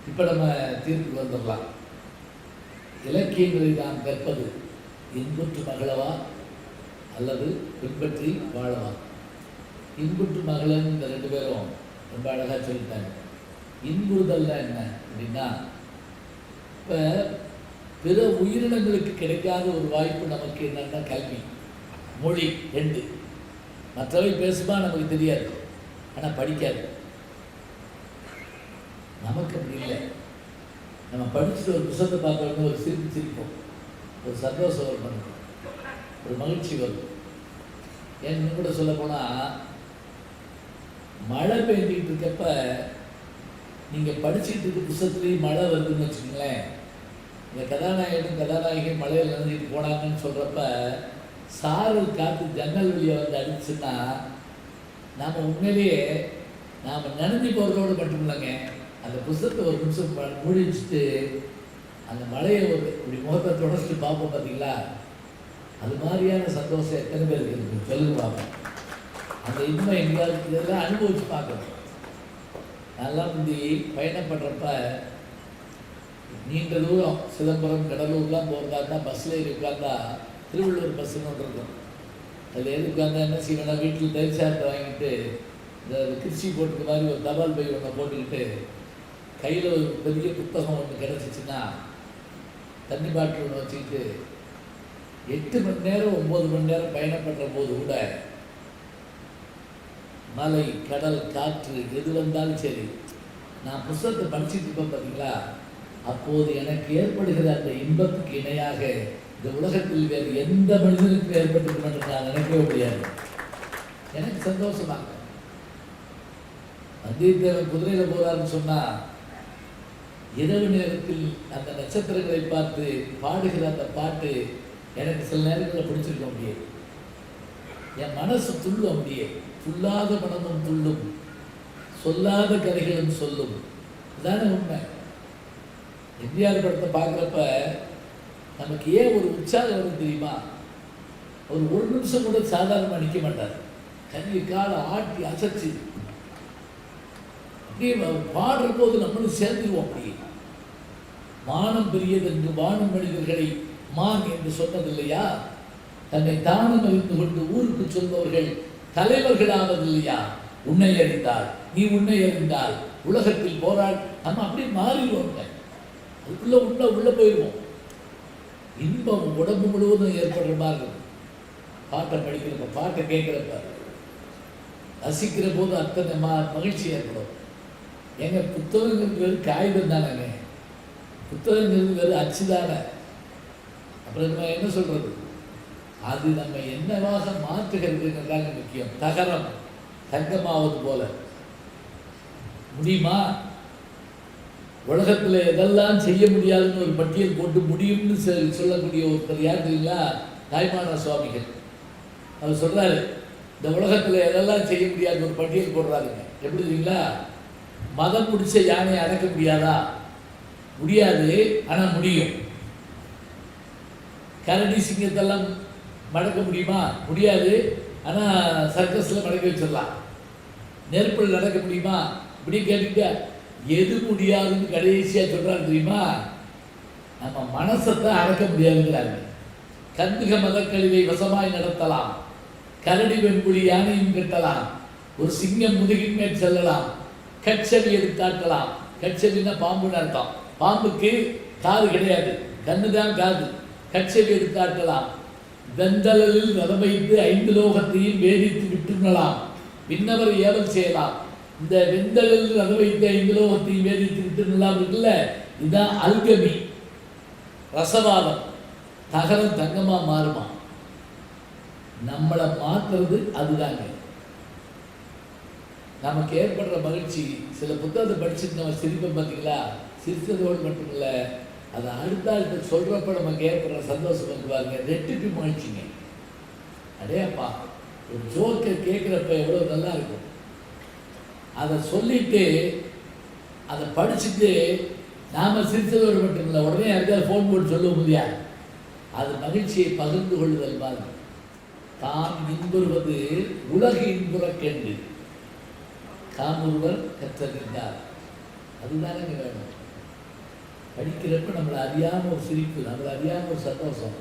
இப்போ நம்ம தீர்ப்புக்கு வந்துடலாம். இலக்கியங்களை நாம் கற்பது இன்புற்று மகளவா அல்லது பின்பற்றி வாழவா? இன்புற்று மகளன் இந்த ரெண்டு பேரும் ரொம்ப அழகாக சொல்லிட்டாங்க. இன்புறுதல்ல என்ன அப்படின்னா, இப்போ பிற உயிரினங்களுக்கு கிடைக்காத ஒரு வாய்ப்பு நமக்கு என்னன்னா கல்வி, மொழி, ரெண்டு. மற்றவை பேசுமா நமக்கு தெரியாது, ஆனால் படிக்காது. நமக்கு அப்படி இல்லை. நம்ம படிச்சுட்டு ஒரு புத்தகத்தை பார்த்தோம்னா ஒரு சிரிப்போம், ஒரு சந்தோஷம் வரும், ஒரு மகிழ்ச்சி வரும். ஏன்னு கூட சொல்ல போனால், மழை பெய்ஞ்சிட்டு இருக்கப்ப நீங்கள் படிச்சுட்டு இருக்க புத்தகத்துலேயும் மழை வருதுன்னு வச்சுக்கோங்களேன். இந்த கதாநாயகனும் கதாநாயகியும் மழையில் நினைஞ்சிட்டு போனாங்கன்னு சொல்கிறப்ப சாரல் காற்று ஜன்னல் வழியை வந்து அடிச்சுன்னா நாம் உண்மையிலேயே நாம் நினைஞ்சு போகிறதோடு மட்டும் இல்லைங்க, அந்த புத்தகத்தை ஒரு நிமிஷம் மூடி வச்சுட்டு அந்த மழையை ஒரு இப்படி முகத்தை தொடச்சிட்டு பார்ப்போம். பார்த்தீங்களா, அது மாதிரியான சந்தோஷம் எத்தனை பேருக்கு இருக்குது சொல்லுங்க பார்ப்போம். அந்த இன்மை எங்கேயாவது இதெல்லாம் அனுபவித்து பார்க்கணும். நல்லா முந்தி பயணம் பண்ணுறப்ப நீண்ட தூரம் சிதம்பரம் கடலூர்லாம் போகிறதா இருந்தால் பஸ்ஸில் ஏறி உட்காந்தா திருவள்ளூர் பஸ்ஸுன்னு ஒன்று இருக்கும். அதில் ஏறி உட்காந்தா என்ன செய்வேன்னா, வீட்டில் தயிர் சாதத்தை வாங்கிட்டு இந்த கிருஷி போட்டுக்க மாதிரி ஒரு தபால் பை ஒன்றை போட்டுக்கிட்டு கையில் ஒரு பெரிய புத்தகம் ஒன்று கிடச்சிச்சின்னா தண்ணி பாட்டில் ஒன்று வச்சுக்கிட்டு 8 மணி நேரம் 9 மணி நேரம் பயணம் பண்ணுற போது கூட மலை, கடல், காற்று எது வந்தாலும் சரி, நான் புத்தகத்தை படிச்சுட்டு இருப்பேன். பார்த்தீங்களா, அப்போது எனக்கு ஏற்படுகிற அந்த இன்பத்துக்கு இணையாக இந்த உலகத்தில் வேறு எந்த மனிதனுக்கும் ஏற்பட்டிருக்கும் என்று நான் நினைக்கவே முடியாது. எனக்கு சந்தோஷமாக வந்தியத்தேவன் குதிரையில் போகிறாருன்னு சொன்னால், இரவு நேரத்தில் அந்த நட்சத்திரங்களை பார்த்து பாடுகிற அந்த பாட்டு எனக்கு சில நேரங்களில் பிடிச்சிருக்க முடியாது. என் மனசு துள்ளும். அப்படியே துள்ளாத மனமும் துள்ளும், சொல்லாத கதைகளும் சொல்லும். இதுதானே உண்மை. எம்ஜிஆர் படத்தை பார்க்குறப்ப நமக்கு ஏன் ஒரு உற்சாகம் வரும் தெரியுமா? ஒரு நிமிஷம் கூட சாதாரணமாக நிற்க மாட்டார். கல்வி காலை ஆட்டி அசைச்சு அப்படியே பாடுற போது நம்மளும் சேர்ந்துருவோம். அப்படியே மானம் பெரியது என்று வானம் மனிதர்களை மான் என்று சொன்னதில்லையா? தன்னை தானம் அறிந்து கொண்டு ஊருக்கு சொல்பவர்கள் தலைவர்களாவது இல்லையா? உன்னை அறிந்தால், நீ உன்னை அறிந்தால் உலகத்தில் போராள். நம்ம அப்படியே மாறிடுவோங்க. அதுக்குள்ள உள்ள போயிடுவோம். இன்பம் உடம்பு முழுவதும் ஏற்படுற மாதிரி இருக்கும். பாட்டை படிக்கிறப்ப, பாட்டை கேட்குறப்ப, ரசிக்கிற போது அத்தனை மகிழ்ச்சி ஏற்படும். எங்க புத்தகங்கிறது வெறும் காகிதம் தானேங்க, புத்தகங்கிறது வெறும் அச்சு தானே. அப்புறம் நம்ம என்ன சொல்றது, அது நம்ம என்னவாக மாற்றுகிறதுங்கிறதாங்க முக்கியம். தகரம் தங்கமாவது போல முடியுமா? உலகத்தில் எதெல்லாம் செய்ய முடியாதுன்னு ஒரு பட்டியல் போட்டு முடியும்னு சொல்லக்கூடிய ஒருத்தர் யார் தெரியுங்களா? தாய்மான சுவாமிகள். அவர் சொல்றாரு, இந்த உலகத்தில் எதெல்லாம் செய்ய முடியாது ஒரு பட்டியல் போடுறாருங்க. எப்படி தெரியுங்களா? மதம் பிடிச்ச யானையை அடக்க முடியாதா? முடியாது, ஆனால் முடியும். கரடி சிங்கத்தெல்லாம் மடக்க முடியுமா? முடியாது, ஆனால் சர்க்கஸில் மடக்க வச்சிடலாம். நெருப்பில் நடக்க முடியுமா? இப்படி கேட்டுக்கிட்ட எது முடியாதுன்னு கடைசியாக சொல்கிறாரு தெரியுமா? நம்ம மனசத்தான் அடக்க முடியாதுங்கிறாங்க. கந்துக மதக்கழிவை வசமாய் நடத்தலாம், கரடி வெண்புலி யானையும் கட்டலாம், ஒரு சிங்கம் முதுகின் மேல் செல்லலாம், கட்சவி எடுத்தாட்டலாம். கட்சவின்னா பாம்புன்னு அர்த்தம். பாம்புக்கு காது கிடையாது, கண்ணு தான் காது. கட்சவி எடுத்தாட்டலாம், வெந்தலில் ரதம் வைத்து 5 லோகத்தையும் வேதித்து விட்டுலாம், விண்ணவர் ஏவல் செய்யலாம். இந்த வெந்தலில் ரதம் வைத்து 5 லோகத்தையும் வேதித்து விட்டுலாம் இருக்குல்ல, இதுதான் அல்கமி, ரசவாதம். தகரம் தங்கமா மாறுமா? நம்மளை மாற்றுறது அதுதாங்க. நமக்கு ஏற்படுற மகிழ்ச்சி. சில புத்தகத்தை படிச்சுட்டு நம்ம சிரிப்போம். பார்த்தீங்களா, சிரித்ததோடு மட்டும் இல்லை, அதை அடுத்த சொல்கிறப்ப நமக்கு ஏற்படுற சந்தோஷம் வந்து பாருங்க, ரெட்டிப்பு மகிழ்ச்சிங்க. அடேப்பா, ஒரு ஜோக்கை கேட்குறப்ப எவ்வளோ நல்லா இருக்கும். அதை சொல்லிட்டு அதை படிச்சுட்டு நாம் சிரித்ததோடு மட்டும் இல்லை, உடனே யாருக்காவது ஃபோன் போட்டு சொல்லுவோம் இல்லையா? அது மகிழ்ச்சியை பகிர்ந்து கொள்ளுதல் மாதிரி. தான் இன்புறுவது உலகு இன்புறக்கென்று காமொருவர் கற்றறிந்தார். அதுதானே வேணும். படிக்கிறப்ப நம்மளை அறியாமல் ஒரு சிரிப்பு, நம்மளை அறியாமல் ஒரு சந்தோஷம்,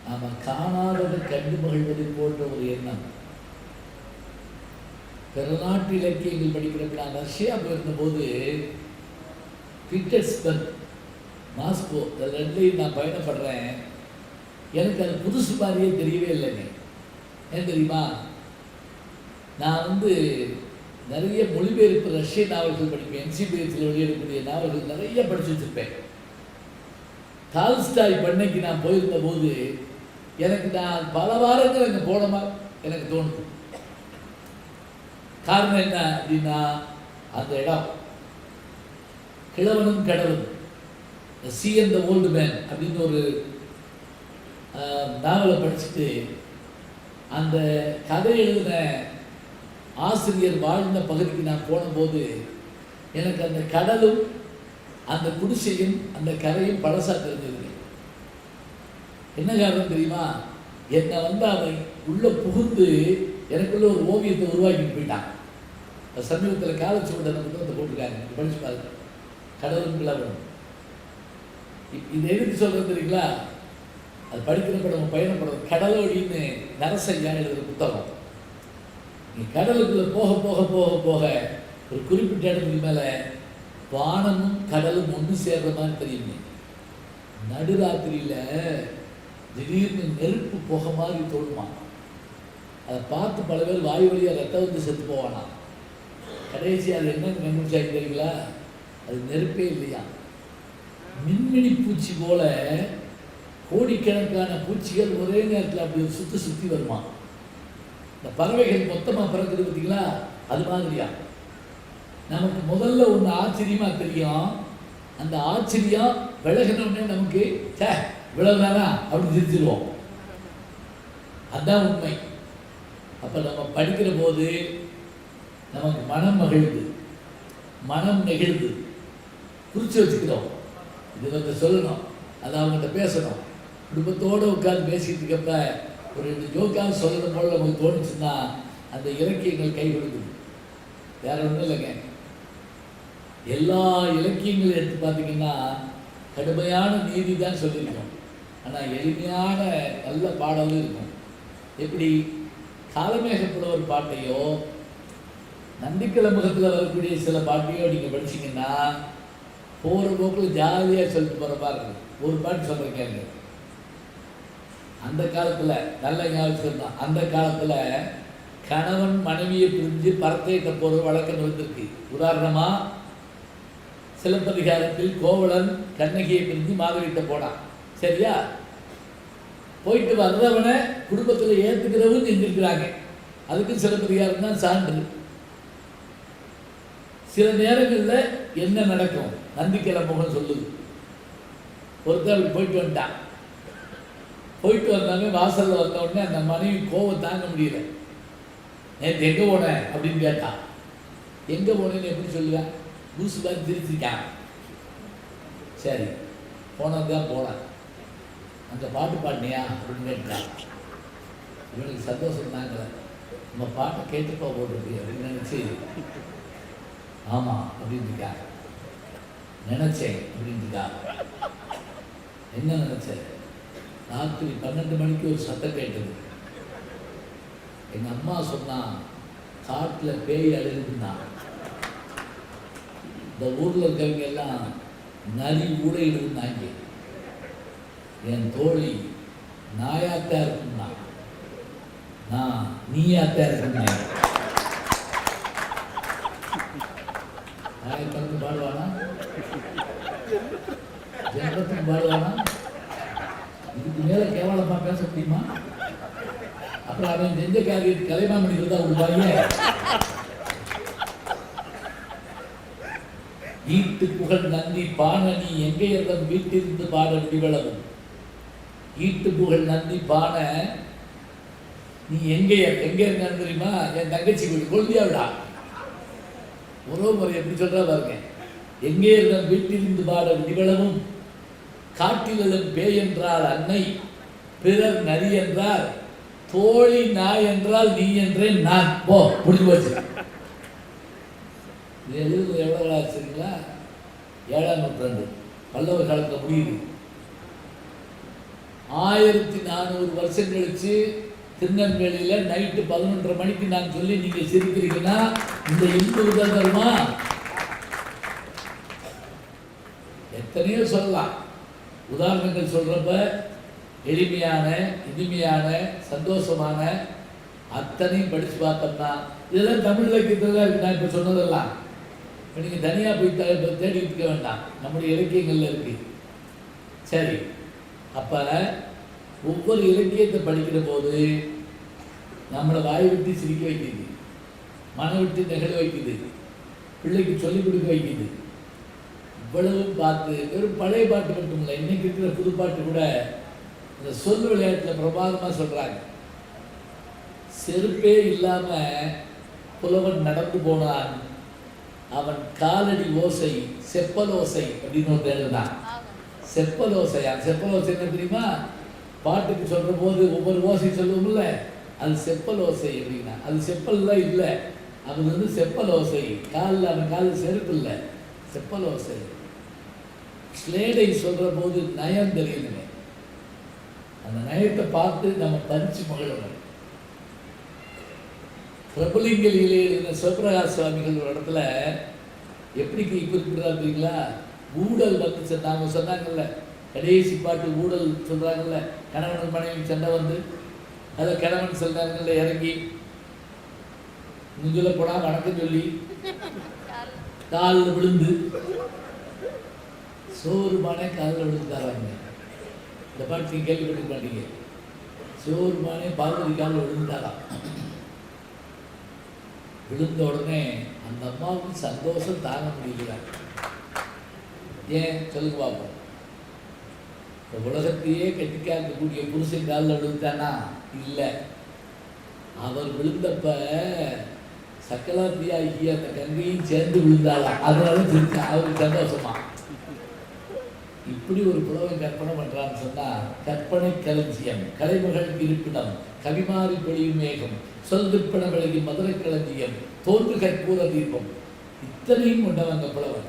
நாம் காணாததை கண்டு மகிழ்வதை போன்ற ஒரு எண்ணம். பிற நாட்டு இலக்கியங்கள் படிக்கிறப்ப நான் ரஷ்யா போயிருந்தபோது பீட்டர்ஸ்பர்க், மாஸ்கோ, இந்த ரெண்டுலையும் நான் பயணப்படுறேன். எனக்கு அது புதுசு மாதிரியே தெரியவே இல்லைங்க. ஏன் தெரியுமா, நான் நிறைய மொழிபெயர்ப்பு ரஷ்ய நாவல்கள் படிப்பேன். என்சிபிஎஸ்சில் வெளியிடக்கூடிய நாவல்கள் நிறைய படித்து வச்சுருப்பேன். டால்ஸ்டாய் பண்ணைக்கு நான் போயிருந்த போது எனக்கு நான் பல வாரங்கள் அங்கே போனமா எனக்கு தோணுது. காரணம் என்ன அப்படின்னா, அந்த இடம் கிழவனும் கடவுள், C and the old man அப்படின்னு ஒரு நாவலை படிச்சுட்டு அந்த கதை எழுதின ஆசிரியர் வாழ்ந்த பகுதிக்கு நான் போனபோது எனக்கு அந்த கடலும் அந்த குடிசையும் அந்த கரையும் பழசா தெரிஞ்சது. என்ன காரணம் தெரியுமா, என்னை அவன் உள்ள புகுந்து எனக்குள்ள ஒரு ஓவியத்தை உருவாக்கிட்டு போயிட்டான். சமீபத்தில் காலச்சுவட நம்ம வந்து போட்டிருக்காங்க, படிச்சு பாருங்க. கடவுளும் கிழவனும் இது எதுக்கு சொல்றது தெரியுங்களா, அது படிக்கிறப்ப நம்ம பயணப்படுறது. கடலோடின்னு நரசையா எழுதுகிற புத்தகம். நீ கடலுக்குள்ள போக போக போக போக ஒரு குறிப்பிட்ட இடத்துக்கு மேலே வானமும் கடலும் ஒன்று சேர்ற மாதிரி தெரியுங்க. நடுராத்திரியில் திடீர்னு நெருப்பு புகை மாதிரி தோணுமா. அதை பார்த்து பல பேர் வாயு வழியாக ரத்தம் வந்து செத்து போவானா. கடைசி அது என்னன்னு கண்டுபிடிச்சாங்க தெரியுங்களா, அது நெருப்பே இல்லையா. மின்மினி பூச்சி போல கோடிக்கணக்கான பூச்சிகள் ஒரே நேரத்தில் அப்படி சுற்றி சுற்றி வருமா. இந்த பறவைகள் மொத்தமாக பறக்குது பார்த்தீங்களா, அது மாதிரியா. நமக்கு முதல்ல ஒன்று ஆச்சரியமாக தெரியும், அந்த ஆச்சரியம் விலகினோடனே நமக்கு விலகுதானா அப்படின்னு சிரிச்சிருவோம். அதுதான் உண்மை. அப்போ நம்ம படிக்கிற போது நமக்கு மனம் மகிழ்ந்து, மனம் நெகிழ்ந்து குறித்து வச்சுக்கிறோம். இது சொல்லணும், அதை அவங்ககிட்ட பேசணும். குடும்பத்தோடு உட்காந்து பேசிகிட்டு இருக்கப்ப ஒரு 2 ஜோக்காக சொல்லணும் போல நமக்கு தோணுச்சுன்னா அந்த இலக்கியங்கள் கை கொடுக்குது. வேற ஒன்றும் இல்லைங்க. எல்லா இலக்கியங்களும் எடுத்து பார்த்தீங்கன்னா கடுமையான நீதி தான் சொல்லியிருக்கோம், ஆனால் எளிமையான நல்ல பாடலும் இருக்கும். எப்படி காலமேகப்புலவர் பாட்டையோ நந்திக்கிழமுகத்தில் வரக்கூடிய சில பாட்டையோ நீங்கள் படிச்சிங்கன்னா போகிற போக்கில் ஜாலியாக சொல்லிட்டு போகிற மாதிரி இருக்கும். ஒரு பாட்டு சொல்கிறேன், அந்த காலத்தில் நல்ல ஞாபகம் தான். அந்த காலத்தில் கணவன் மனைவியை பிரிஞ்சு பரத்தையிட்ட போகிற வழக்கம் இருந்திருக்கு. உதாரணமாக சிலப்பதிகாரத்தில் கோவலன் கண்ணகியை பிரிஞ்சு மாதவிட்ட போனான். சரியா, போயிட்டு வர்றவனை குடும்பத்தில் ஏற்றுக்கிறவங்க செஞ்சிருக்கிறாங்க. அதுக்கு சிலப்பதிகாரம் தான் சான்று. சில நேரங்களில் என்ன நடக்கும், நந்திக்கிழமுகம் சொல்லுது. ஒருத்தர் போயிட்டு வந்துட்டான். போயிட்டு வந்தாங்க, வாசலில் வந்த உடனே அந்த மனைவி கோவம் தாங்க முடியல. நேற்று எங்கே போனேன் அப்படின்னு கேட்டான். எங்கே போனேன்னு எப்படி சொல்லுவேன், லூசு பார்த்து திருச்சிருக்கான். சரி, போனது தான் போனேன். அந்த பாட்டு பாடினியா அப்படின்னு கேட்டான். இவனுக்கு சந்தோஷம் தாங்கலை. நம்ம பாட்டை கேட்டுப்பா போட்டிருக்கு அப்படின்னு நினச்சி ஆமாம் அப்படின்னு இருக்காங்க. நினச்சேன் அப்படின்னு இருக்காங்க. என்ன நினச்சேன், ராத்திரி 12 மணிக்கு ஒரு சத்தம் கேட்டது. எங்கள் அம்மா சொன்னான், காட்டில் பேய் அழுதுன்னா. இந்த ஊரில் இருக்கவங்க எல்லாம் நரி ஊடையிடுந்தாங்க. என் தோழி நாயாத்தான் இருக்குன்னா, நான் நீயாத்தான் இருக்குன்னா. நாயக்கனுக்கு பாடுவானா, ஜென்மத்துக்கு பாடுவானா? இதுக்கு மேலே கேவலமாக பேச முடியுமா? அப்புறம் அவன் செஞ்ச காரியத்துக்கு கலைமாமணி இருந்தா விடுவாங்க. ஈட்டு புகழ் நந்தி பாணனி எங்கே இருந்தன் வீட்டிலிருந்து பாட முடிவளவும். ஈட்டு புகழ் நந்தி பான நீ எங்கே இருக்கான்னு தெரியுமா? என் தங்கச்சி வீடு கொள்ளியாவிடா. உறவு முறை எப்படி சொல்றா பாருங்க. எங்கே இருந்தன் வீட்டிலிருந்து பாட முடிவளவும். காட்டிலும் பேய் என்றால் அன்னை, பிறர் நரி என்றால் தோழி, நாய் என்றால் நீ என்றேன் நான். போ முடிஞ்சு போச்சு. இது எழுதுறது எவ்வளோ ஆச்சுங்களா? 7ஆம் நூற்றாண்டு. பல்லவர் காலத்தில் முடியுது. 1400 வருஷம் கழிச்சு திருநெல்வேலியில் நைட்டு 11:30 மணிக்கு நான் சொல்லி நீங்கள் சிரிக்கிறீங்கன்னா இந்த இந்து தர்மா எத்தனையோ சொல்லலாம். உதாரணங்கள் சொல்கிறப்ப எளிமையான, இனிமையான, சந்தோஷமான அத்தனையும் படித்து பார்த்தோம்னா இதெல்லாம் தமிழ் இலக்கியத்தில் தான் இருக்கு. நான் இப்போ சொன்னதெல்லாம் இப்போ நீங்கள் தனியாக போய் தேடி இருக்க வேண்டாம், நம்முடைய இலக்கியங்களில் இருக்கு. சரி, அப்போ ஒவ்வொரு இலக்கியத்தை படிக்கிற போது நம்மளை வாய் விட்டு சிரிக்க வைக்குது, மனம் விட்டு நெகிழ வைக்குது, பிள்ளைக்கு சொல்லிக் கொடுக்க வைக்குது. இவ்வளவு பார்த்து வெறும் பழைய பாட்டு மட்டும் இல்லை, இன்னைக்கு இருக்கிற புது பாட்டு கூட இந்த சொல் விளையாட்டில் பிரபாதமாக சொல்கிறாங்க. செருப்பே இல்லாமல் புலவன் நடந்து போனான், அவன் காலடி ஓசை செப்பல் ஓசை அப்படின்னு ஒரு எழுதான். செப்பல் ஓசையா? செப்பல் ஓசை என்ன தெரியுமா? பாட்டுக்கு சொல்கிற போது ஒவ்வொரு ஓசை சொல்லுவோம்ல, அது செப்பல் ஓசை அப்படின்னா அது செப்பல்லாம் இல்லை, அது வந்து செப்பல் ஓசை. காலில் அவன் காலில் செருப்பு இல்லை, செப்பல் ஓசை. ஸ்லேடை சொல்கிற போது நயம் தெரியுதுங்க, அந்த நயத்தை பார்த்து நம்ம பறிச்சு மகிழணும். பிரபுலிங்கலிலே எழுதின சிவபிரகாஷ் சுவாமிகள் ஒரு இடத்துல எப்படி குறிப்பிடுறாரு தெரியுங்களா? ஊழல் வந்து நாங்கள் சொன்னாங்கல்ல, கடைசி பாட்டு ஊழல் சொல்கிறாங்கல்ல, கணவன் மனைவி சண்டை வந்து அதில் கணவன் சில நேரங்களில் இறங்கி முஞ்சில் போனால் வணக்கம் சொல்லி காலில் விழுந்து சோறுமானே காலில் விழுந்தாராங்க. இந்த பாட்டு நீங்கள் கேள்விப்பட்டு மாட்டீங்க. சோறுமானே பார்வதி காலில் விழுந்தாராம். விழுந்த உடனே அந்த அம்மாவுக்கு சந்தோஷம் தாங்க முடியல. ஏன் சொல்லுங்க பார்ப்போம். இந்த உலகத்தையே கட்டிக்காக்கக்கூடிய புருஷன் காலில் விழுந்தானா? இல்லை. அவர் விழுந்தப்ப சக்கலாத்தியாகி அந்த கங்கையும் சேர்ந்து விழுந்தாளா, அதனால திருச்சி அவருக்கு சந்தோஷமா. இப்படி ஒரு புலவன் கற்பனை பண்றான்னு சொன்னா, கற்பனை களஞ்சியம், கலைமகள் இருப்பிடம், கவிமாறி பொழியும் மேகம், சொல் விற்பன விலகி மதுரை களஞ்சியம், தோன்று கற்பூர தீபம், இத்தனையும் கொண்டவன் அந்த புலவன்.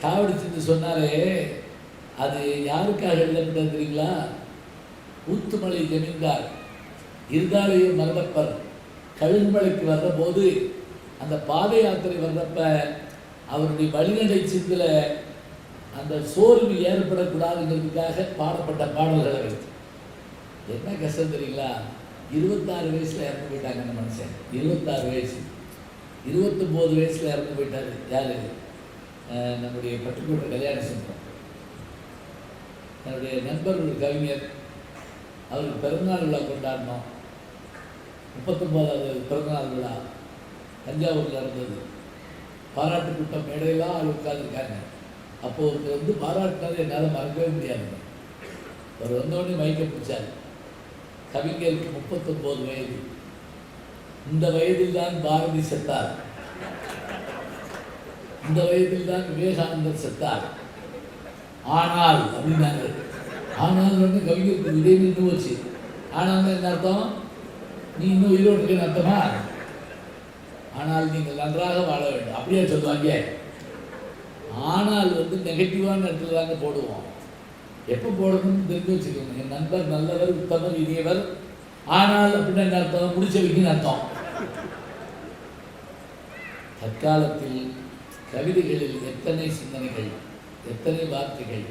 காவடி சென்று சொன்னாரே, அது யாருக்காக எழுதப்பட்டது தெரியுங்களா? ஊத்துமலை ஜமீன்தார் இருதாலய மரதப்பர் கழுகுமலைக்கு வர்ற போது அந்த பாத யாத்திரை வர்றப்ப அவருடைய வழிநடை சிந்தில் அந்த சோர்வு ஏற்படக்கூடாதுங்கிறதுக்காக பாடப்பட்ட பாடல்களை. என்ன கஷ்டம் தெரியுங்களா? 26 வயசுல இறந்து போயிட்டாங்க அந்த மனுஷன். 26 வயசு, 29 வயசுல இறந்து போயிட்டாரு. யாரு? நம்முடைய பட்டுக்கோட்டை கல்யாண சுந்தரம். என்னுடைய நண்பர் ஒரு கவிஞர், அவருக்கு பிறந்தநாள் விழா கொண்டாடினோம். 39வது பிறந்தநாள் விழா தஞ்சாவூரில் இருந்தது. பாராட்டு கூட்டம் மேடையெல்லாம் ஆள் உட்காந்துருக்காங்க. அப்போ ஒருத்தர் வந்து பாராட்டினது என்னால் மறக்கவே முடியாது. அவர் வந்தோடனே மைக்க பிடிச்சார். கவிஞருக்கு 39 வயது. இந்த வயதில் தான் பாரதி செத்தார், இந்த வயதில் தான் விவேகானந்தர் செத்தார். ஆனால் அப்படின்னாங்க. ஆனால் வந்து கவிஞருக்கு இதே நின்று போச்சு. ஆனால் என்ன அர்த்தம்? நீ இன்னும் உயிரோடு இருக்கேன்னு அர்த்தமா? ஆனால் நீங்கள் நன்றாக வாழ வேண்டும் அப்படியே சொல்லுவாங்க. ஆனால் வந்து நெகட்டிவான இடத்துல தாங்க போடுவோம். எப்போ போடணும்னு தெரிஞ்சு வச்சுக்கோங்க. என் நண்பர் நல்லவர், உத்தமர், இனியவர். ஆனால் அப்படின்னா என்ன அர்த்தம்? முடிச்ச வைக்கின்னு அர்த்தம். தற்காலத்தில் கவிதைகளில் எத்தனை சிந்தனைகள், எத்தனை வார்த்தைகள்,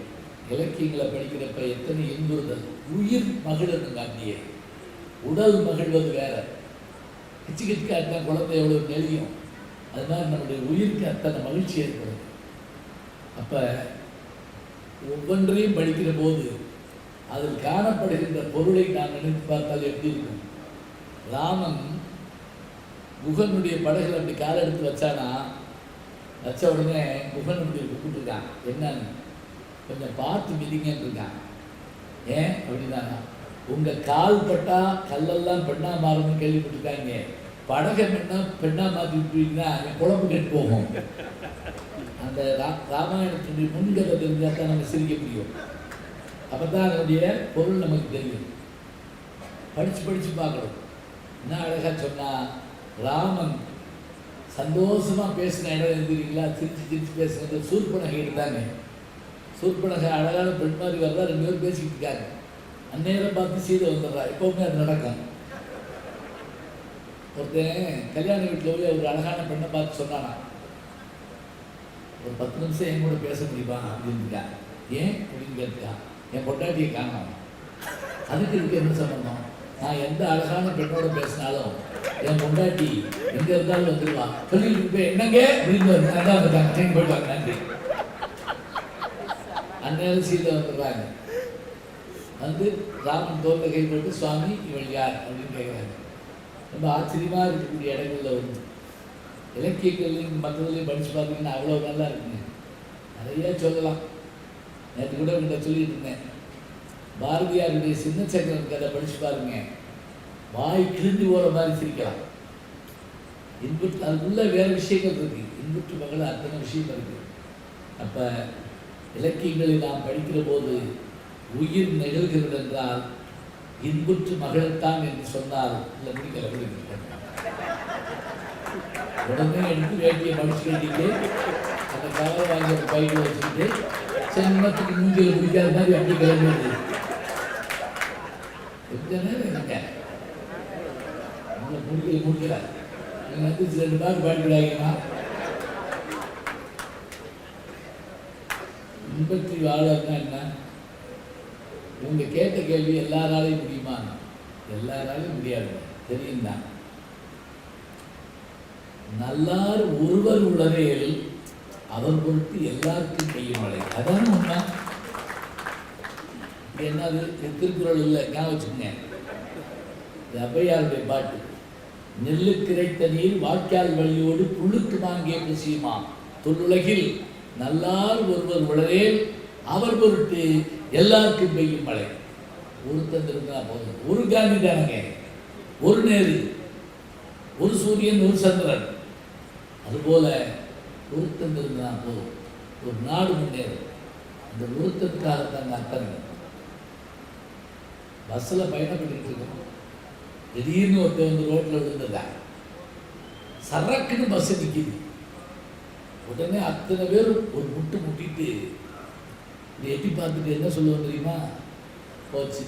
இலக்கியங்களை படிக்கிறப்ப எத்தனை இன்புறுதல். உயிர் மகிழ்ந்து காட்டியே, உடல் மகிழ்வது வேற. கிச்சு கிச்சு காட்டினா குழந்தை எவ்வளோ நெளியும், அது மாதிரி நம்முடைய உயிருக்கு அத்தனை மகிழ்ச்சி ஏற்படும். அப்போ ஒவ்வொன்றையும் படிக்கிற போது அதில் காணப்படுகின்ற பொருளை நான் நினைத்து பார்த்தால் எப்படி இருக்கும்? ராமன் குகனுடைய படகுல அப்படி காலை எடுத்து வச்சானா, வச்ச உடனே குகன் அப்படி கூப்பிட்டுருக்கான், என்னன்னு கொஞ்சம் பார்த்து மிதிங்கன்னு இருக்கான். ஏன் அப்படின்னா, உங்கள் கால் பட்டா கல்லெல்லாம் பெண்ணா மாறும்னு கேள்விப்பட்டிருக்காங்க. படகை பெண்ணா மாற்றி விட்டுருக்கீங்கன்னா என் குழம்பு கெட்டு போகும். அந்த ராமாயணத்தினுடைய முன்கதை தெரிஞ்சால் தான் நம்ம சிரிக்க முடியும். அப்போ தான் அதனுடைய பொருள் நமக்கு தெரியும். படித்து படித்து பார்க்கணும். என்ன அழகாக சொன்னால், ராமன் சந்தோஷமாக பேசின இடம் எழுதுறீங்களா, சிரிச்சு சிரிச்சு பேசுகிறது சூர்பனகை எடுத்தாங்க. சூர்பனகை அழகான பெண் மாதிரி வர்றா, 2 பேரும் பேசிக்கிட்டு இருக்காங்க. அந்நேரம் பார்த்து சீதை வந்துடுறா. எப்போவுமே அது நடக்கும். ஒருத்தன் கல்யாண வீட்டில் போய் ஒரு அழகான பெண்ணை பார்த்து சொன்னானா, ஒரு 10 நிமிஷம் என் கூட பேச முடியுமா அப்படின்னுக்கா. ஏன் அப்படின்னு கேட்டா, என் பொண்டாட்டியை காணோம். அதுக்கு இருக்கு என்ன சம்பந்தம்? நான் எந்த அழகான பெண்ணோட பேசினாலும் என் பொண்டாட்டி எங்கே இருந்தாலும் வந்துடுவா. சொல்லிட்டு போய் என்னங்க அப்படின்னு வந்துட்டாங்க. போயிட்டாங்க. நன்றி. அந்நேரம் சீதை வந்துடுறாங்க. வந்து ராமன் தோல்ல கை போட்டு, சுவாமி இவள் யார் அப்படின்னு கேட்குறாங்க. ரொம்ப ஆச்சரியமாக இருக்கக்கூடிய இடங்கள்ல வந்து இலக்கியங்கள்லையும் மற்றதுலையும் படித்து பார்த்தீங்கன்னா அவ்வளோ நல்லா இருக்குங்க. நிறைய சொல்லலாம். நேற்று கூட உங்கள்கிட்ட சொல்லிட்டு இருந்தேன். பாரதியாருடைய சின்ன சக்கரன் கதை படித்து பாருங்க. வாய் கிழிஞ்சு போகிற மாதிரி சிரிக்கலாம். இன்புற்று அதுக்குள்ள வேறு விஷயங்கள் இருக்கு. இன்புற்று மகள் அத்தனை விஷயம் இருக்கு. அப்போ இலக்கியங்களை நாம் படிக்கிற போது உயிர் நெகிழ்கிறது என்றால் இன்புற்று மகள்தான் என்று சொன்னால் இல்லை முடிக்கல உடனே எடுத்து வேட்டியை மடிச்சு கட்டிட்டு அந்த கவலை வாங்கி ஒரு பைக்கில் வச்சுக்கிட்டு சின்னத்துக்கு மூஞ்சியில் முடிக்காத மாதிரி அப்படி கிளம்பிடுது. கொஞ்ச நேரம் இருக்க முடிக்கல நீங்கள் வந்து 2 பேர் பாடிக்கிறாங்கன்னா இன்பற்றி வாழன்னா என்ன? இவங்க கேட்ட கேள்வி எல்லாராலையும் முடியுமா? எல்லாராலையும் முடியாது. தெரியும் தான். நல்லார் ஒருவர் உளரேல் அவர் பொறுத்து எல்லாருக்கும் பெய்யும் மழை. அதான உண்மை. என்னது திருக்குறள் இல்லை, ஞாபகம் வச்சுக்கோங்க. ஔவையாருடைய பாட்டு. நெல்லு கிடைத்த நீர் வாய்க்கால் வழியோடு புழுக்கு வாங்கிய புசியுமா தொல்லுலகில் நல்லார் ஒருவர் உளரேல் அவர் பொருட்டு எல்லாருக்கும் பெய்யும் மழை. ஒருத்தன் இருந்தா போதும். ஒரு காந்தி தானங்க, ஒரு நேரு, ஒரு சூரியன், ஒரு சந்திரன். அதுபோல ஒருத்தன் இருந்தா போதும், ஒரு நாடு முன்னேறும். அந்த ஒருத்தனுக்காகத்தாங்க அத்தனை. பஸ்ஸில் பயணப்பட்டு இருக்கோம். திடீர்னு ஒருத்தர் வந்து ரோட்டில் விழுந்துட்டாங்க. சரக்குன்னு பஸ் நிற்கிது. உடனே அத்தனை பேரும் ஒரு முட்டு முட்டிட்டு இதை எட்டி பார்த்துட்டு என்ன சொல்லுவோம் தெரியுமா? போச்சு,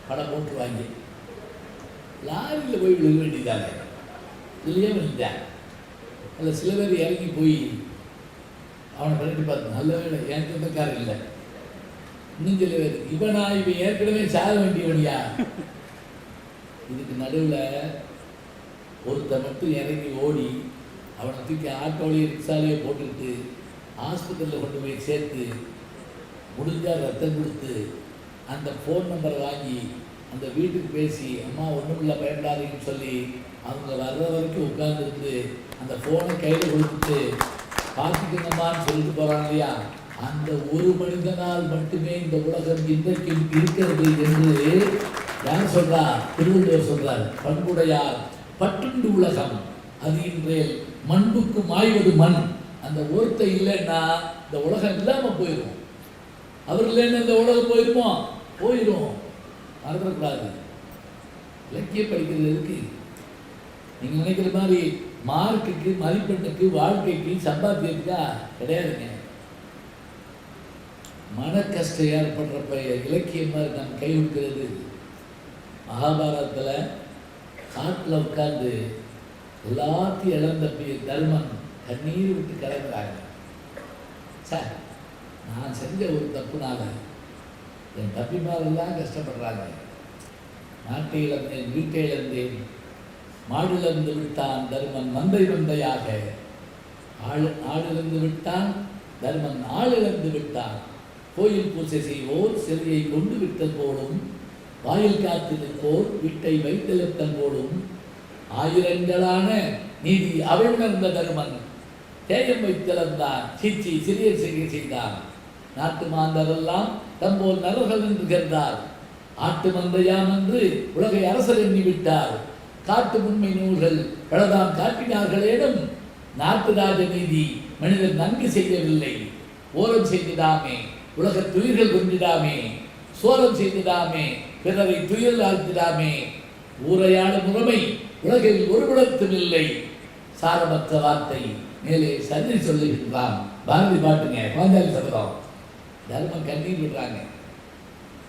படம் போட்டு வாங்கி லாரியில் போய் விழுக வேண்டியதானே. இதுலேயே விழுந்தேன். அதில் சில பேர் இறங்கி போய் அவனை பண்ணிட்டு பார்த்து நல்ல வேலை என் சொந்தக்காரர் இல்லை. இன்னும் சில பேர் இவன் ஏற்கனவே சாக வேண்டியவனியா. இதுக்கு நடுவில் ஒருத்தர் மட்டும் இறங்கி ஓடி அவனை தூக்கி ஆட்டோலையே ரிக்ஷாலேயே போட்டுக்கிட்டு ஹாஸ்பிட்டலில் கொண்டு போய் சேர்த்து முடிஞ்சால் ரத்தம் கொடுத்து அந்த ஃபோன் நம்பரை வாங்கி அந்த வீட்டுக்கு பேசி அம்மா ஒன்றும் இல்லை பயப்படாதீங்கன்னு சொல்லி அவங்க வர்ற வரைக்கும் உட்கார்ந்துருந்து அந்த ஃபோனை கையில் கொடுத்துட்டு பார்த்துக்கணுமான்னு சொல்லிட்டு போகிறாங்க இல்லையா. அந்த ஒரு மனிதனால் மட்டுமே இந்த உலகம் இன்றைக்கும் இருக்கிறது என்று யார் சொல்றார்? திருவள்ளுவர் சொல்றார். பண்புடையார் பட்டுண்டு உலகம் அது இன்றேல் மண்புக்கு மாய்வது மண். அந்த ஒருத்தர் இல்லைன்னா இந்த உலகம் இல்லாமல் போயிடும். அவர் இல்லைன்னா இந்த உலகம் போயிடுமோ? போயிடும். மறந்துடக்கூடாது. இலக்கியம் படிக்கிறது இருக்கு. நீங்கள் நினைக்கிற மாதிரி மார்க்குக்கு, மதிப்பெண்ணுக்கு, வாழ்க்கைக்கு, சம்பாத்தியத்துக்கா கிடையாதுங்க. மன கஷ்டம் ஏற்படுறப்ப இலக்கியமாக நம்ம கை விடுக்கிறது. மகாபாரதத்தில் காட்டில் உட்கார்ந்து எல்லாத்தையும் இழந்த தர்மன் கண்ணீர் விட்டு கலங்குறாங்க. சார், நான் செஞ்ச ஒரு தப்புனால என் தப்பிமாரெல்லாம் கஷ்டப்படுறாங்க. நாட்டை இழந்தேன், வீட்டை இழந்தேன், மாடிலிருந்து விட்டான் தர்மன் மந்தை மந்தையாக, ஆடிலிருந்து விட்டான் தர்மன் ஆளிழந்து விட்டான். கோயில் பூசை செய்வோர் சிலையை கொண்டு விட்டது போலும், வாயில் காத்து நிற்போர் வீட்டை வைத்திருத்தல் போலும், ஆயிரங்களான நீதி அவை உணர்ந்த தர்மன் தேயம் வைத்திருந்தான் சீச்சி சிறிய செய்தான். நாட்டு மாந்தரெல்லாம் தம்போல் நரர்கள் என்று கருந்தார். ஆட்டு மந்தையாம் என்று உலகை அரசர் எண்ணிவிட்டார். காட்டு உண்மை நூல்கள் பலதாம் காட்டினார்களேனும் நாட்டு ராஜ நீதி மனிதன் நன்கு செய்யவில்லை. ஓரம் செய்திடாமே உலக துயிர்கள் கொண்டிடாமே, சோரம் செய்திடாமே பிறரை துயில் ஆழ்த்திடாமே. ஊரையாள முறைமை உலகில் ஒருவிடத்தும் இல்லை. சாரமற்ற வார்த்தை மேலே சரி சொல்லுகின்றான். பாரதி பாட்டுங்க, பாஞ்சாலி சபதம். தர்மம் கண்ணீர் விடுறாங்க.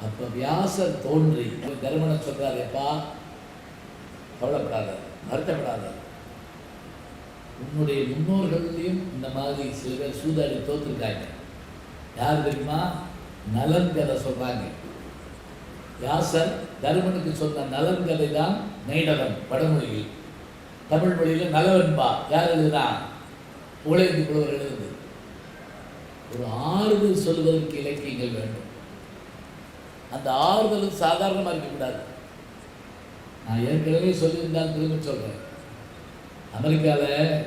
அப்போ வியாசர் தோன்றி தர்மனை சொல்றாரு, எப்பா கவலைப்படாத, வருத்தப்படாத, உன்னுடைய முன்னோர்களையும் இந்த மாதிரி சில பேர் சூதாடி தோற்றுருக்காங்க. யார் தெரியுமா? நலன் கதை சொல்றாங்க. வியாசர் தருமனுக்கு சொன்ன நலன் கதை தான் நைடவன் வடமொழியில். தமிழ் மொழியில் நலவன்பா யார் எழுதுனா? புகழேந்தி புலவர் எழுதுது. ஒரு ஆறுதல் சொல்வதற்கு இலக்கியங்கள் வேண்டும். அந்த ஆறுதல் சாதாரணமாக இருக்கக்கூடாது. நான் ஏற்கனவே சொல்லியிருந்தால் திரும்ப சொல்கிறேன். அமெரிக்காவில்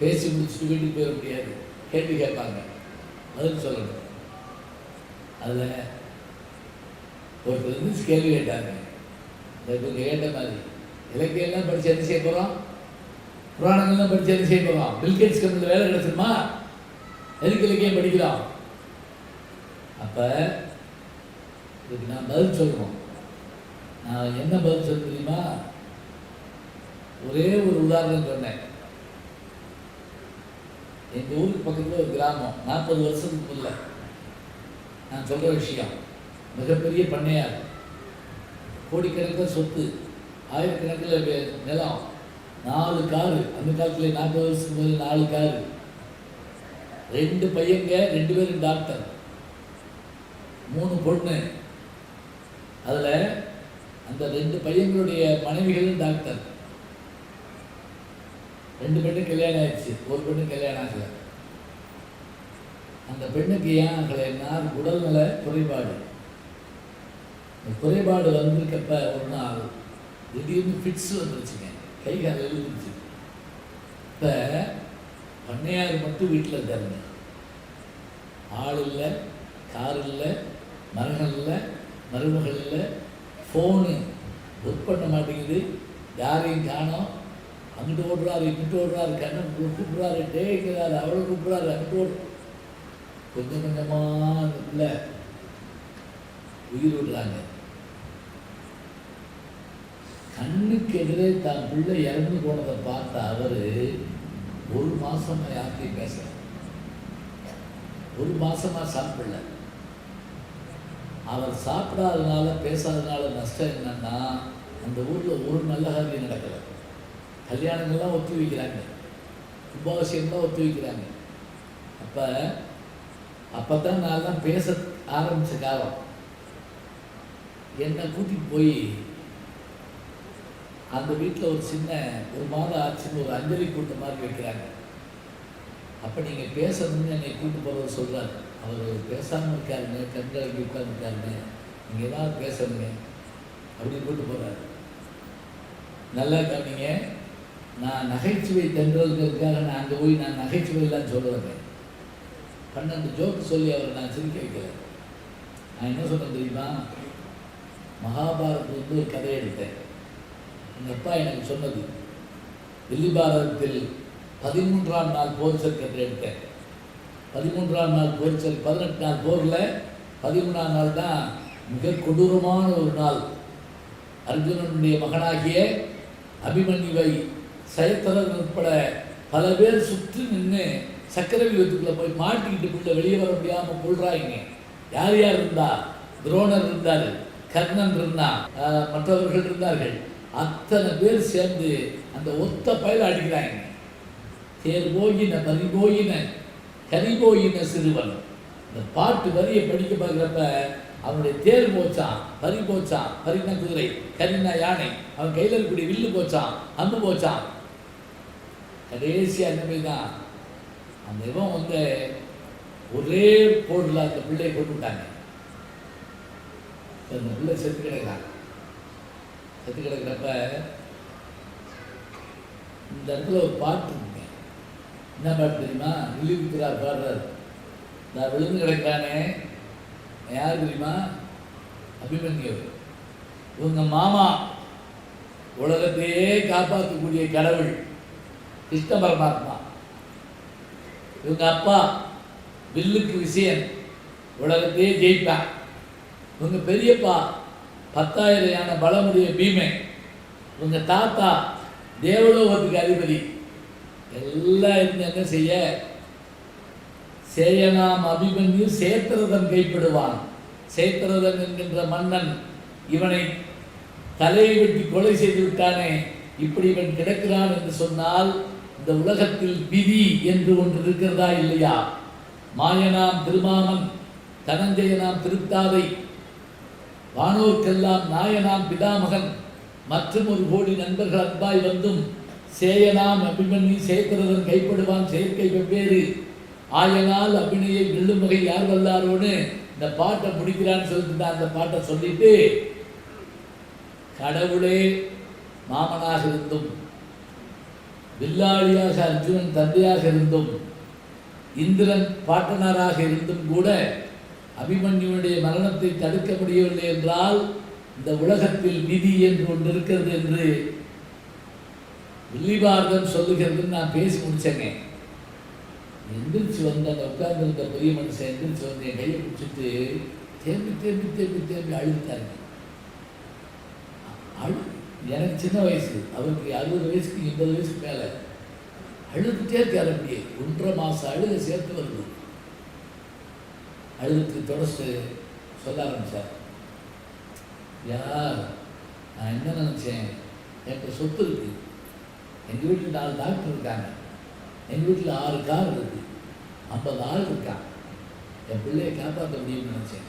பேசி முடிச்சுட்டு வீட்டுக்கு போயிட முடியாது, கேள்வி கேட்பாங்க, பதில் சொல்லணும். அதில் ஒருத்தர் வந்து கேள்வி கேட்டாங்க. இப்போ கேட்ட மாதிரி இலக்கியெல்லாம் படித்து என்ன செய்ய போகிறோம், புராணங்கள்லாம் படித்து என்ன செய்ய போகிறோம், பில்கேட்ஸ் கம்பெனியில் வேலை கிடச்சிருமா, எதுக்கு இலக்கியம் படிக்கிறோம்? அப்போ இதுக்கு நான் பதில் சொல்லணும். நான் என்ன பதில் சொல்ல தெரியுமா? ஒரே ஒரு உதாரணம் சொன்னேன். எங்கள் ஊருக்கு பக்கத்தில் ஒரு கிராமம், 40 வருஷத்துக்கு முன்ன நான் சொல்கிற விஷயம். மிகப்பெரிய பண்ணையார், கோடிக்கணக்கில் சொத்து, ஆயிரக்கணக்கில் நிலம், 4 காரு. அந்த காலத்தில் 40 வருஷத்துக்கு முதல்ல 4 காரு, 2 பையங்க, 2 பேரும் டாக்டர், 3 பொண்ணு. அதில் அந்த 2 பையங்களுடைய மனைவிகளும் டாக்டர். 2 பெண்ணும் கல்யாணம் ஆயிடுச்சு, ஒரு பெண்ணு கல்யாணம் ஆகலை. அந்த பெண்ணுக்கு ஏன் ஆகலைன்னா உடல்நல குறைபாடு. இந்த குறைபாடு வந்திருக்கப்ப ஒரு நாள் திடீர்னு ஃபிட்ஸ் வந்துருச்சுங்க, கை கால் எழுந்துருச்சு. இப்போ பண்ணையார் மட்டும் வீட்டில் இருக்காருங்க. ஆள் இல்லை, கார் இல்லை, மருமகள் இல்லை, மருமகள் இல்லை, ஃபோனு ஒர்க் பண்ண மாட்டேங்குது, யாரையும் காணோம். அங்கிட்டு ஓடுறாரு, இங்கிட்டு ஓடுறாரு, கண்ணன் கூப்பிட்றாரு, டேக்கிறாரு, அவளை கூப்பிட்றாரு, அங்கிட்டு ஓடு. கொஞ்சம் கொஞ்சமாக அந்த பிள்ளை உயிர் விடுறாங்க. கண்ணுக்கு எதிரே தான் பிள்ளை இறந்து போனதை பார்த்த அவர் 1 மாசமா யார்கிட்டையும் பேசல, 1 மாசமா சாப்பிடல. அவர் சாப்பிடாதனால பேசாதனால நஷ்டம் என்னன்னா, அந்த ஊரில் ஒரு நல்ல காரியம் நடக்கலை. கல்யாணங்கள்லாம் ஒத்தி வைக்கிறாங்க, கும்பாபிஷேகம்லாம் ஒத்தி வைக்கிறாங்க. அப்போ தான் நான் பேச ஆரம்பித்த காலம். என்னை கூட்டிகிட்டு போய் அந்த வீட்டில் ஒரு சின்ன 1 மாதம் ஆச்சுன்னு ஒரு அஞ்சலி கூட்டம் மாதிரி வைக்கிறாங்க. அப்போ நீங்கள் பேசணும்னு என்னை கூப்பிட்டு போகிறவர் சொல்கிறார். அவர் பேசாமல் இருக்காருங்க, கண்கள் உட்கார்ந்துருக்காருங்க, நீங்கள் ஏதாவது பேசணுங்க அப்படின்னு கூப்பிட்டு போகிறாரு. நல்லா கவனிங்க, நான் நகைச்சுவை தென்றல்களுக்காக நான் அங்கே போய் நான் நகைச்சுவையெல்லாம் சொல்லுவேங்க. 12 ஜோக்கு சொல்லி அவரை நான் சிரிக்க வைக்கல. நான் என்ன சொன்னேன் தெரியுமா? மகாபாரதத்தில் ஒரு கதை எடுத்தேன். எங்கள் அப்பா எனக்கு சொன்னது. தில்லி பாரதத்தில் 13ஆம் நாள் போர்ச்சல் கதை எடுத்தேன். 13ஆம் நாள் போர்ச்சல், 18 நாள் போரில் 13ஆம் நாள் தான் மிக கொடூரமான ஒரு நாள். அர்ஜுனனுடைய மகனாகிய அபிமன்யுவை சயத்திரன் உட்பட பல பேர் சுற்றி நின்று சக்கரவியூகத்துக்குள்ளே போய் மாட்டிக்கிட்டு பிள்ளை வெளியே வர முடியாமல் கொள்றாங்க. யார் யார் இருந்தா? துரோணர் இருந்தார், கர்ணன் இருந்தான், மற்றவர்கள் இருந்தார்கள். அத்தனை பேர் சேர்ந்து அந்த ஒத்த பயில அடிக்கிறாங்க. தேர் போயின பறிபோயின கரிபோயின சிறுவன். இந்த பாட்டு வரியை படிக்க பார்க்குறப்ப அவனுடைய தேர் போச்சான், பறி போச்சான், பறினா குதிரை, கரினா யானை, அவன் கையில் இருக்கக்கூடிய வில்லு போச்சான், அம்பு போச்சான். கடைசியாக என்ன தான் அந்த இவன் வந்து ஒரே போர்டில் அந்த பிள்ளையை கொண்டு விட்டாங்க. அந்த பிள்ளை செத்து கிடக்கிறாங்க. செத்து கிடக்கிறப்ப இந்த இடத்துல ஒரு பாட்டு இருக்குங்க. என்ன பாட்டு தெரியுமா? வில்லிபுத்திரார் பாடுறார். நான் விழுந்து கிடக்கிறானே, யார் தெரியுமா? அபிமன்யு. இவங்க மாமா உலகத்தையே காப்பாற்றக்கூடிய கடவுள் கிருஷ்ண பரமாத்மா. இவங்க அப்பா வில்லுக்கு விஷயம், உலகத்தையே ஜெயிப்பான். இவங்க பெரியப்பா 10,000 யானை பலமுடைய பீமை. இவங்க தாத்தா தேவலோகத்துக்கு அதிபதி. எல்லாம் இருந்து என்ன செய்ய, சேயனாம் அபிமன்யு சேத்திரதன் கைப்படுவான். சேத்திரதன் என்கின்ற மன்னன் இவனை தலையை வெட்டி கொலை செய்து விட்டானே, இப்படி இவன் கிடக்கிறான் என்று சொன்னால் இந்த உலகத்தில் விதி என்று ஒன்று இருக்கிறதா இல்லையா? மாயனாம் திருமாமன், தனஞ்சயனாம் திருத்தாதை, வானோர்க்கெல்லாம் நாயனாம் பிதாமகன், மற்றும் ஒரு கோடி நண்பர்கள் அன்பாய் வந்தும் சேயனாம் அபிமன்யு சேத்திரதன் கைப்படுவான் செயற்கை வெவ்வேறு ஆயனால் அபிநயை வெல்லும் வகை யார் வல்லாரோன்னு இந்த பாட்டை முடிக்கிறான்னு சொல்லிட்டு தான் அந்த பாட்டை சொல்லிட்டு, கடவுளே மாமனாக இருந்தும் வில்லாளியாக அர்ஜுனன் தந்தையாக இருந்தும் இந்திரன் பாட்டனாராக இருந்தும் கூட அபிமன்யுடைய மரணத்தை தடுக்க முடியவில்லை என்றால் இந்த உலகத்தில் விதி என்று ஒன்று இருக்கிறது என்று வில்லிபாரதம் சொல்லுகிறதுன்னு நான் பேசி முடிச்சேங்க. எந்திரிச்சு வந்து அந்த உட்கார்ந்துருந்த பெரிய மனுஷன் எந்திரிச்சு வந்து என் கையை பிடிச்சிட்டு தேம்பி தேம்பி தேம்பி தேம்பி அழுத்தாங்க. எனக்கு சின்ன வயசு, அவருக்கு 60 வயசுக்கு 80 வயசுக்கு மேலே. அழுதுகிட்டே இருக்கார். அப்படியே 1.5 மாதம் அழுக சேர்த்து வருது. அழுதுக்கு தொடர்ந்து சொல்ல ஆரம்பித்தார். யார் நான் என்ன நினச்சேன், என்கிட்ட சொத்து இருக்குது, எங்கள் வீட்டில் 4 டாக்டர் இருக்காங்க, எங்கள் வீட்டில் 6 கார் இருக்குது, 50 ஆள் இருக்கான், என் பிள்ளையை காப்பாற்ற முடியும்னு நினச்சேன்.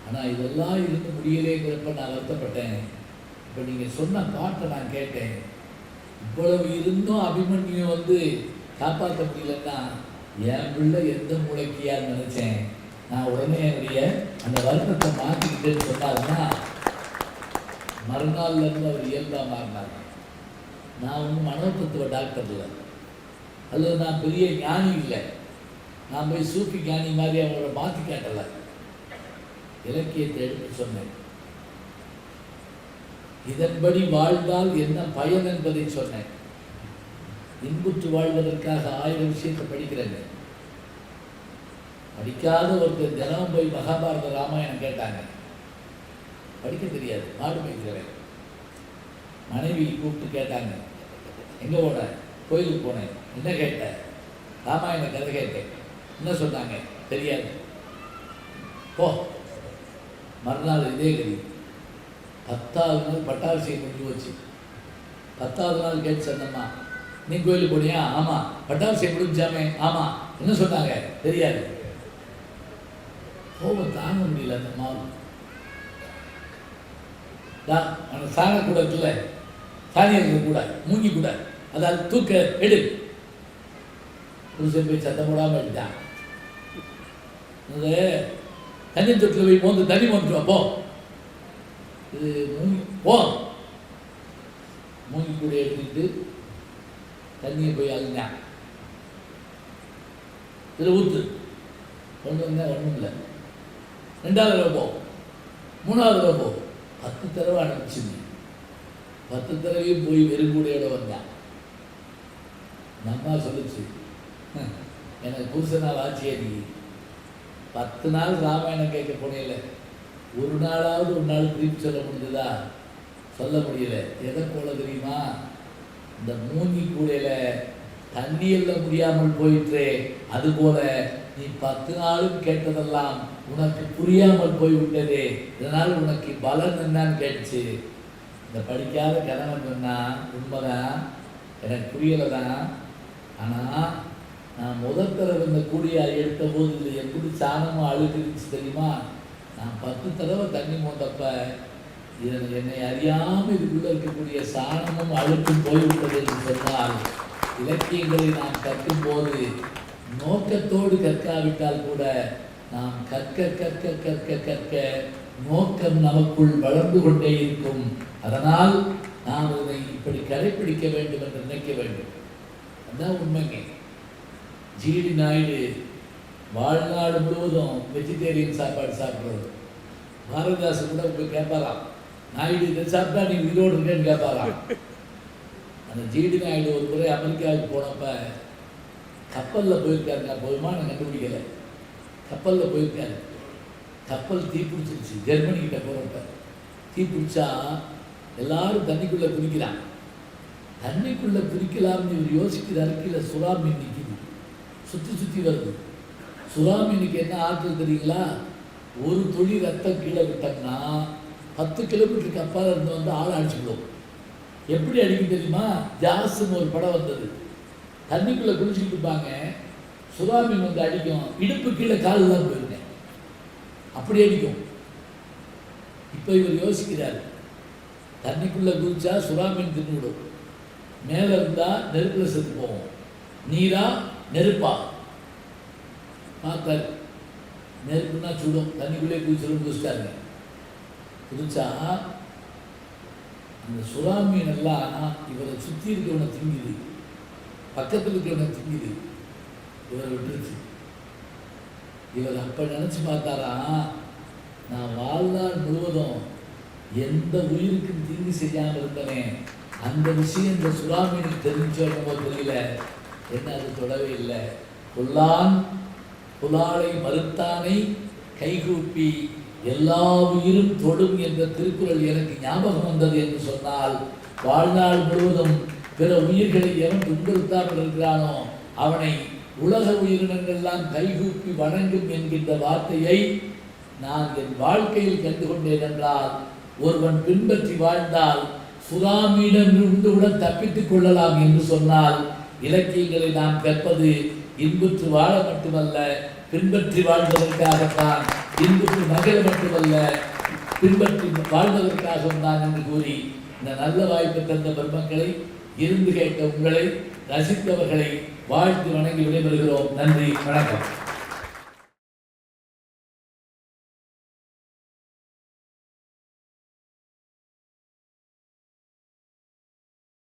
ஆனால் இதெல்லாம் இருந்து முடியலேங்கிறப்ப நான் வருத்தப்பட்டேன். இப்போ நீங்கள் சொன்ன பாட்டை நான் கேட்டேன். இவ்வளவு இருந்தும் அபிமன்யு வந்து காப்பாற்ற முடியலன்னா என் பிள்ளை எந்த மூளைக்கியான்னு நினச்சேன். நான் உடனே என்னுடைய அந்த வருத்தத்தை மாற்றிக்கிட்டேன்னு சொன்னாருன்னா மறுநாள்லேருந்து அவர் இயல்பாக மாறினார். நான் ஒன்றும் மனோதத்துவ டாக்டர் இல்லை, அல்லது நான் பெரிய ஞானி இல்லை, நான் போய் சூப்பி ஞானி மாதிரி அவங்கள மாற்றி காட்டலை. இலக்கியத்தை எடுத்து சொன்னேன். இதன்படி வாழ்ந்தால் என்ன பயன் என்பதை சொன்னேன். இன்புற்று வாழ்வதற்காக 1000 விஷயத்தை படிக்கிறேங்க. படிக்காத ஒருத்தர் தினமும் போய் மகாபாரத ராமாயணம் கேட்டாங்க, படிக்க தெரியாது, மாடு மேய்க்கிறேன். மனைவி கூப்பிட்டு கேட்டாங்க, எங்கே போனேன், கோயிலுக்கு போனேன், என்ன கேட்டேன், ராமாயண கதை கேட்டேன், என்ன சொன்னாங்க தெரியாது, போ. மறுநாள் இதே கதி. 10வது நாள் பட்டாபிஷேகம் முடிஞ்சு வச்சு 10வது நாள் கேட்டு சொன்னம்மா, நீ கோயிலுக்கு போனியா? ஆமாம். பட்டாபிஷேகம் முடிஞ்சாமே? ஆமாம். என்ன சொன்னாங்க தெரியாது. கோபம் தாங்க முடியல. அந்த மாவு அந்த சாணக்கூடத்தில் சாணியர்கள் கூட மூங்கி கூட அதாவது தூக்க எடு. புருஷன் போய் சத்தம் போடாமல் எடுத்தான். தண்ணி தொட்டில் போய் மோந்து தண்ணி மோந்துட்டு வா, போ. இது மூங்கி போ. மூங்கி கூட எடுத்துக்கிட்டு தண்ணியை போய் அழிஞ்சான். இதில் ஊற்று கொண்டு வந்தால் ஒன்றும் இல்லை. 2வது தடவை போ, 3வது தடவை போ. 10 தடவை அனுப்பிச்சுங்க. 10 தடவையும் போய் வெறுங்கூடையோட வந்தான். அம்மா சொல்லிச்சு, எனக்கு புருஷனால் ஆட்சியே நீ 10 நாள் ராமாயணம் கேட்க போனேல, ஒரு நாளாவது ஒரு நாள் திருப்பி சொல்ல முடிஞ்சதா? சொல்ல முடியல. எதை போல தெரியுமா? இந்த மூங்கி கூடையில் தண்ணி எல்ல முடியாமல் போயிற்றே, அதுபோல நீ 10 நாளும் கேட்டதெல்லாம் உனக்கு புரியாமல் போய்விட்டதே, இதனால் உனக்கு பலன் என்னன்னு கேட்டுச்சு. இந்த படிக்காத கணவன் சொன்னா உண்மைதான், எனக்கு புரியலை தான். ஆனால் நான் முதல் தடவை இந்த கூடியை எடுத்த போது இல்லை எப்படி சாணமும் அழுகிருச்சு தெரியுமா? நான் 10 தடவை தண்ணி மோந்தப்ப இதில் என்னை அறியாமல் இதுக்குள்ளே இருக்கக்கூடிய சாணமும் அழுக்கும் போய்விட்டது என்று சொன்னால், இலக்கியங்களை நாம் கற்கும்போது நோக்கத்தோடு கற்காவிட்டால் கூட நாம் கற்க கற்க கற்க கற்க நோக்கம் நமக்குள் வளர்ந்து கொண்டே இருக்கும். அதனால் நாம் இதனை இப்படி கடைப்பிடிக்க வேண்டும் என்று நினைக்க வேண்டும். அதுதான் உண்மைங்க. ஜிடி நாயுடு வாழ்நாடு முழுவதும் வெஜிடேரியன் சாப்பாடு சாப்பிட்றது. பாரதிதாசன் கூட போய் கேட்பாராம், நாயுடு இதை சாப்பிட்டா நீ உயிரோடு இருக்கேன்னு கேட்பாராம். அந்த ஜிடி நாயுடு ஒரு முறை அமெரிக்காவுக்கு போனப்ப கப்பலில் போயிருக்காருங்க. அப்போ விமானம் கண்டுபிடிக்கலை, கப்பலில் போயிருக்காரு. கப்பல் தீப்பிடிச்சிருச்சு. ஜெர்மனிக்கிட்ட போகிறப்ப தீப்பிடிச்சா எல்லாரும் தண்ணிக்குள்ளே குதிக்கிறான். தண்ணிக்குள்ளே பிரிக்கலாம்னு இவர் யோசிக்கிறாரு. கீழே சுறா மீன் நிற்கிது, சுற்றி சுற்றி வருது. சுறா மீனுக்கு என்ன ஆற்றல் தெரியுங்களா? ஒரு துளி ரத்தம் கீழே விட்டோம்னா 10 கிலோமீட்டருக்கு அப்பால் இருந்து வந்து ஆள் அடிச்சுக்கிடும். எப்படி அடிக்கும் தெரியுமா? ஜாஸ்ன்னு ஒரு படம் வந்தது. தண்ணிக்குள்ளே குளிச்சுக்கிட்டு இருப்பாங்க, சுறா மீன் வந்து அடிக்கும், இடுப்பு கீழே கால் தான் போயிருங்க, அப்படி அடிக்கும். இப்போ இவர் யோசிக்கிறார், தண்ணிக்குள்ளே குதிச்சா சுறா மீன் தின்னுவிடும், மேலே இருந்தால் நெருப்பில் செத்து போவோம், நீரா நெருப்பா பார்த்தாரு. நெருப்புனா சுடும், தண்ணிக்குள்ளே குதிச்சிட்டாருங்க. குதிச்சா அந்த சுறா மீன் எல்லாம் இவரை சுற்றி இருக்கவனை திங்குது, பக்கத்தில் இருக்கிறவனை திங்குது, இவரை விட்டுருச்சு. இவர் அப்போ நினச்சி பார்த்தாரா, நான் வாழ்நாள் முழுவதும் எந்த உயிருக்கும் தீங்கு செய்யாமல் இருந்தனே, அந்த விஷயம் இந்த சுறா மீனுக்கு தெரிஞ்சோமோ தெரியல, என்ன அது தொடவே இல்லை. புல்லான் புலாலை மறுத்தானை கைகூப்பி எல்லா உயிரும் தொடும் என்ற திருக்குறள் எனக்கு ஞாபகம் வந்தது என்று சொன்னால், வாழ்நாள் முழுவதும் பிற உயிர்களை எவன் துன்புறுத்தாமல் இருக்கிறானோ அவனை உலக உயிரினங்கள்லாம் கைகூப்பி வணங்கும் என்கின்ற வார்த்தையை நான் என் வாழ்க்கையில் கண்டுகொண்டேன் என்றால், ஒருவன் பின்பற்றி வாழ்ந்தால் சுறாமீனிடமிருந்துடன் தப்பித்துக் கொள்ளலாம் என்று சொன்னால், இலக்கியங்களை நாம் கற்பது இன்புற்று வாழ மட்டுமல்ல, பின்பற்றி வாழ்வதற்காகத்தான். இன்புற்று மகிழ மட்டுமல்ல, பின்பற்றி வாழ்வதற்காகவும் தான் என்று கூறி, இந்த நல்ல வாய்ப்பு தந்த பெருமக்களை, இருந்து கேட்ட உங்களை, ரசித்தவர்களை வாழ்த்து வணங்கி விடைபெறுகிறோம். நன்றி, வணக்கம்.